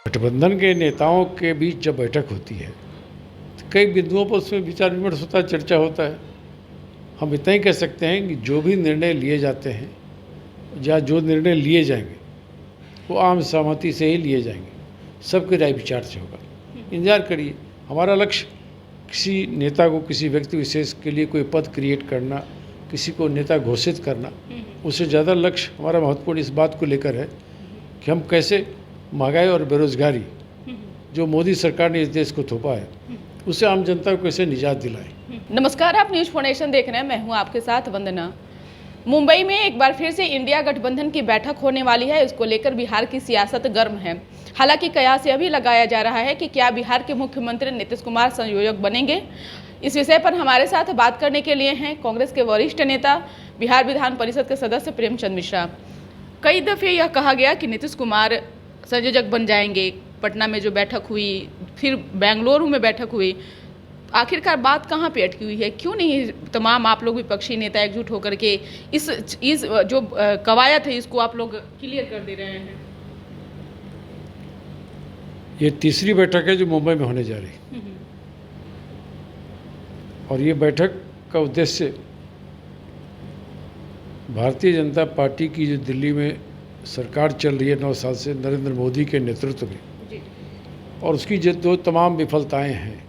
गठबंधन के नेताओं के बीच जब बैठक होती है तो कई बिंदुओं पर उसमें विचार विमर्श होता है, चर्चा होता है। हम इतना ही कह सकते हैं कि जो भी निर्णय लिए जाते हैं या जो निर्णय लिए जाएंगे वो आम सहमति से ही लिए जाएंगे, सबके राय विचार से होगा। इंतजार करिए। हमारा लक्ष्य किसी नेता को, किसी व्यक्ति विशेष के लिए कोई पद क्रिएट करना, किसी को नेता घोषित करना, उससे ज़्यादा लक्ष्य हमारा महत्वपूर्ण इस बात को लेकर है कि हम कैसे महंगाई और बेरोजगारी जो मोदी सरकार ने इस देश को थोपा है उससे आम जनता को कैसे निजात दिलाएं। नमस्कार, आप न्यूज फाउंडेशन देख रहे हैं। मैं हूं आपके साथ वंदना। मुंबई में एक बार फिर से इंडिया गठबंधन की बैठक होने वाली है। इसको लेकर बिहार की सियासत गर्म है। हालांकि कयास यह भी लगाया जा रहा है कि क्या बिहार के मुख्यमंत्री नीतीश कुमार संयोजक बनेंगे। इस विषय पर हमारे साथ बात करने के लिए हैं कांग्रेस के वरिष्ठ नेता, बिहार विधान परिषद के सदस्य प्रेमचंद मिश्रा। कई दफे यह कहा गया कि नीतीश कुमार संयोजक बन जाएंगे। पटना में जो बैठक हुई, फिर बेंगलुरु में बैठक हुई, आखिरकार बात कहाँ पे अटकी हुई है? क्यों नहीं तमाम आप लोग विपक्षी नेता एकजुट होकर के इस जो कवायद है इसको आप लोग क्लियर कर दे रहे हैं? ये तीसरी बैठक है जो मुंबई में होने जा रही और ये बैठक का उद्देश्य भारतीय जनता पार्टी की जो दिल्ली में सरकार चल रही है 9 साल से नरेंद्र मोदी के नेतृत्व में, और उसकी जो तमाम विफलताएं हैं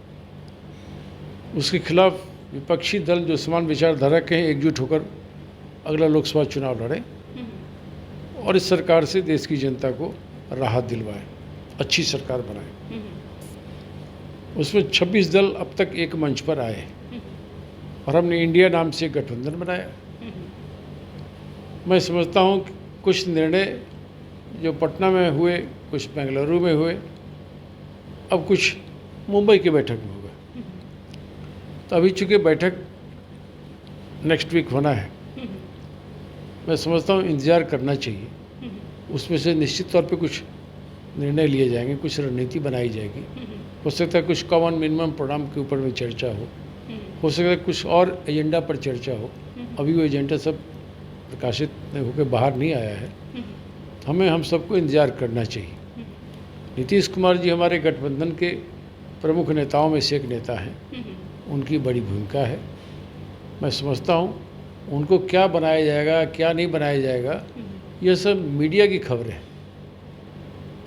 उसके खिलाफ विपक्षी दल जो समान विचारधारा के हैं एकजुट होकर अगला लोकसभा चुनाव लड़ें और इस सरकार से देश की जनता को राहत दिलवाएं, अच्छी सरकार बनाएं। उसमें 26 दल अब तक एक मंच पर आए और हमने इंडिया नाम से एक गठबंधन बनाया। मैं समझता हूँ कि कुछ निर्णय जो पटना में हुए, कुछ बेंगलुरु में हुए, अब कुछ मुंबई की बैठक में होगा। तो अभी चूँकि बैठक नेक्स्ट वीक होना है, मैं समझता हूँ इंतज़ार करना चाहिए। उसमें से निश्चित तौर पे कुछ निर्णय लिए जाएंगे, कुछ रणनीति बनाई जाएगी। हो सकता है कुछ कॉमन मिनिमम प्रोग्राम के ऊपर में चर्चा हो सकता है कुछ और एजेंडा पर चर्चा हो। अभी वो एजेंडा सब प्रकाशित होकर बाहर नहीं आया है। हम सबको इंतज़ार करना चाहिए। नीतीश कुमार जी हमारे गठबंधन के प्रमुख नेताओं में से एक नेता हैं। उनकी बड़ी भूमिका है। मैं समझता हूँ उनको क्या बनाया जाएगा, क्या नहीं बनाया जाएगा, यह सब मीडिया की खबरें हैं।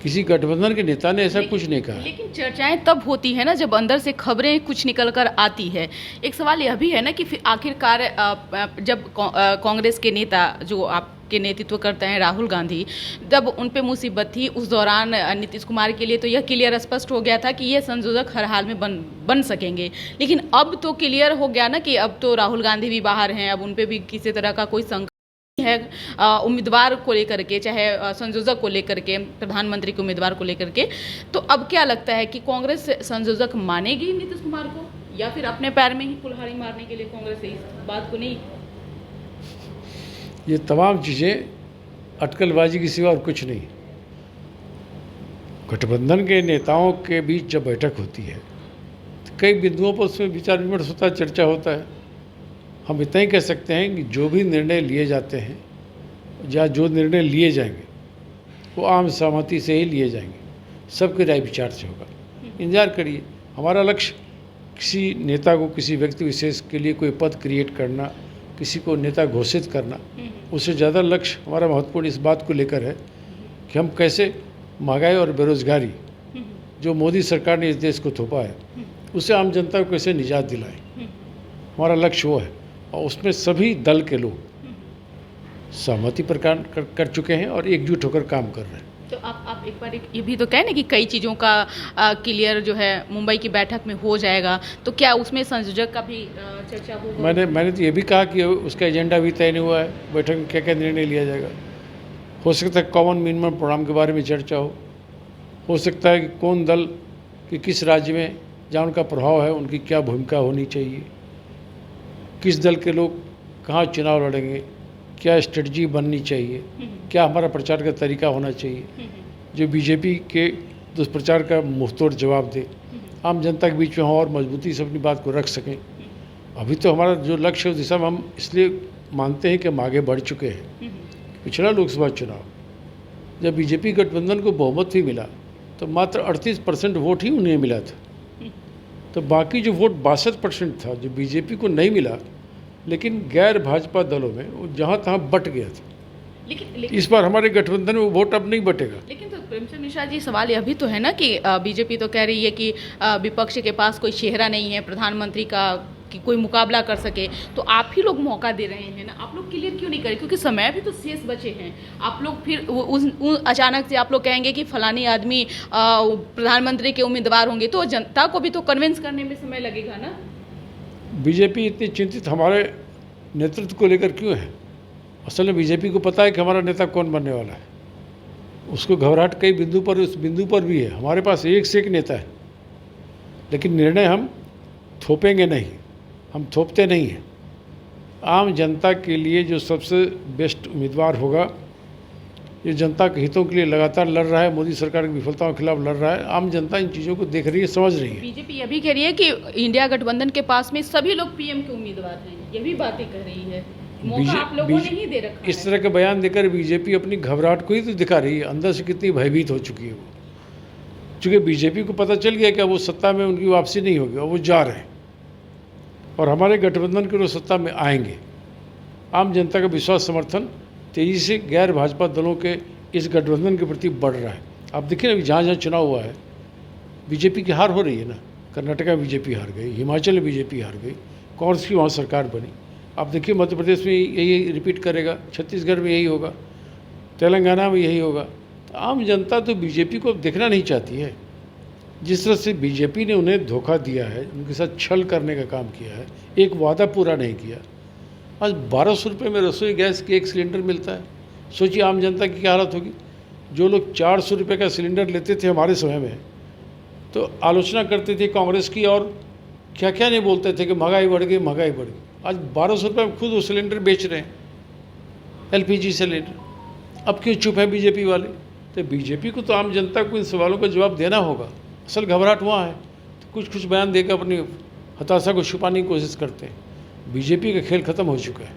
किसी गठबंधन के नेता ने ऐसा कुछ नहीं कहा। लेकिन चर्चाएं तब होती है ना जब अंदर से खबरें कुछ निकल कर आती है। एक सवाल यह भी है ना कि फिर आखिरकार जब कांग्रेस के नेता जो आपके नेतृत्व करते हैं राहुल गांधी, जब उन पे मुसीबत थी उस दौरान नीतीश कुमार के लिए तो यह क्लियर स्पष्ट हो गया था कि ये संयोजक हर हाल में बन सकेंगे। लेकिन अब तो क्लियर हो गया ना कि अब तो राहुल गांधी भी बाहर हैं, अब उन पे भी किसी तरह का कोई संकट है उम्मीदवार को लेकर के, चाहे संयोजक को लेकर के, प्रधानमंत्री के उम्मीदवार को लेकर के। तो अब क्या लगता है कि कांग्रेस संयोजक मानेगी नीतीश कुमार को, या फिर अपने पैर में ही कुल्हाड़ी मारने के लिए कांग्रेस इस बात को नहीं? ये तमाम चीज़ें अटकलबाजी की सिवा और कुछ नहीं। गठबंधन के नेताओं के बीच जब बैठक होती है तो कई बिंदुओं पर उसमें विचार विमर्श होता है, चर्चा होता है। हम इतना ही कह सकते हैं कि जो भी निर्णय लिए जाते हैं या जो निर्णय लिए जाएंगे वो आम सहमति से ही लिए जाएंगे, सबके राय विचार से होगा। इंतजार करिए। हमारा लक्ष्य किसी नेता को, किसी व्यक्ति विशेष के लिए कोई पद क्रिएट करना, किसी को नेता घोषित करना, उससे ज़्यादा लक्ष्य हमारा महत्वपूर्ण इस बात को लेकर है कि हम कैसे महंगाई और बेरोजगारी जो मोदी सरकार ने इस देश को थोपा है उससे आम जनता को कैसे निजात दिलाएं। हमारा लक्ष्य वो है और उसमें सभी दल के लोग सहमति प्रदान कर चुके हैं और एकजुट होकर काम कर रहे हैं। तो आप एक बार ये भी तो कहें ना कि कई चीज़ों का क्लियर जो है मुंबई की बैठक में हो जाएगा, तो क्या उसमें संयोजक का भी चर्चा होगा? मैंने तो ये भी कहा कि उसका एजेंडा भी तय नहीं हुआ है। बैठक में क्या क्या निर्णय लिया जाएगा। हो सकता है कॉमन मिनिमम प्रोग्राम के बारे में चर्चा हो सकता है कि कौन दल कि किस राज्य में जहाँ उनका प्रभाव है उनकी क्या भूमिका होनी चाहिए, किस दल के लोग कहाँ चुनाव लड़ेंगे, क्या स्ट्रेटजी बननी चाहिए, क्या हमारा प्रचार का तरीका होना चाहिए जो बीजेपी के दुष्प्रचार का मुंहतोड़ जवाब दे, आम जनता के बीच में हो और मजबूती से अपनी बात को रख सकें। अभी तो हमारा जो लक्ष्य है उस दिशा में हम इसलिए मानते हैं कि हम आगे बढ़ चुके हैं। पिछला लोकसभा चुनाव जब बीजेपी गठबंधन को बहुमत भी मिला तो मात्र 38% वोट ही उन्हें मिला था। तो बाकी जो वोट 62% था जो बीजेपी को नहीं मिला, लेकिन गैर भाजपा दलों में वो जहाँ तहाँ बट गया था। लेकिन इस बार हमारे गठबंधन में वो वोट अब नहीं बटेगा। लेकिन तो प्रेमचंद मिश्रा जी, सवाल यह भी तो है ना कि बीजेपी तो कह रही है कि विपक्ष के पास कोई चेहरा नहीं है प्रधानमंत्री का कि कोई मुकाबला कर सके, तो आप ही लोग मौका दे रहे हैं ना, आप लोग क्लियर क्यों नहीं करें? क्योंकि समय भी तो शेष बचे हैं। आप लोग फिर अचानक से आप लोग कहेंगे कि फलानी आदमी प्रधानमंत्री के उम्मीदवार होंगे, तो जनता को भी तो कन्विंस करने में समय लगेगा ना। बीजेपी इतनी चिंतित हमारे नेतृत्व को लेकर क्यों है? असल में बीजेपी को पता है कि हमारा नेता कौन बनने वाला है। उसको घबराहट कई बिंदु पर, उस बिंदु पर भी है। हमारे पास एक से एक नेता है, लेकिन निर्णय हम थोपेंगे नहीं, हम थोपते नहीं हैं। आम जनता के लिए जो सबसे बेस्ट उम्मीदवार होगा, ये जनता के हितों के लिए लगातार लड़ रहा है, मोदी सरकार की विफलताओं के खिलाफ लड़ रहा है, आम जनता इन चीज़ों को देख रही है, समझ रही है। बीजेपी ये भी कह रही है कि इंडिया गठबंधन के पास में सभी लोग पीएम के उम्मीदवार हैं, ये भी बातें कर रही है। मौका आप लोगों ने ही दे रखा इस तरह के बयान देकर बीजेपी अपनी घबराहट को ही तो दिखा रही है, अंदर से कितनी भयभीत हो चुकी है वो। चूँकि बीजेपी को पता चल गया कि अब वो सत्ता में उनकी वापसी नहीं होगी, और वो जा रहे हैं, और हमारे गठबंधन के लोग सत्ता में आएंगे। आम जनता का विश्वास समर्थन तेज़ी से गैर भाजपा दलों के इस गठबंधन के प्रति बढ़ रहा है। आप देखिए ना, जहाँ जहाँ चुनाव हुआ है बीजेपी की हार हो रही है ना। कर्नाटक में बीजेपी हार गई, हिमाचल में बीजेपी हार गई, कांग्रेस की वहाँ सरकार बनी। आप देखिए मध्य प्रदेश में यही रिपीट करेगा, छत्तीसगढ़ में यही होगा, तेलंगाना में यही होगा। तो आम जनता तो बीजेपी को देखना नहीं चाहती है। जिस तरह से बीजेपी ने उन्हें धोखा दिया है, उनके साथ छल करने का काम किया है, एक वादा पूरा नहीं किया। आज 1200 रुपये में रसोई गैस के एक सिलेंडर मिलता है। सोचिए आम जनता की क्या हालत होगी। जो लोग 400 रुपये का सिलेंडर लेते थे हमारे समय में, तो आलोचना करते थे कांग्रेस की, और क्या क्या नहीं बोलते थे कि महंगाई बढ़ गई, महंगाई बढ़ गई। आज 1200 रुपये में खुद वो सिलेंडर बेच रहे हैं, LPG सिलेंडर। अब क्यों चुप है बीजेपी वाले? तो बीजेपी को तो आम जनता को इन सवालों का जवाब देना होगा। असल घबराहट वहाँ है, तो कुछ बयान देकर अपनी हताशा को छुपाने की कोशिश करते हैं। बीजेपी का खेल खत्म हो चुका है।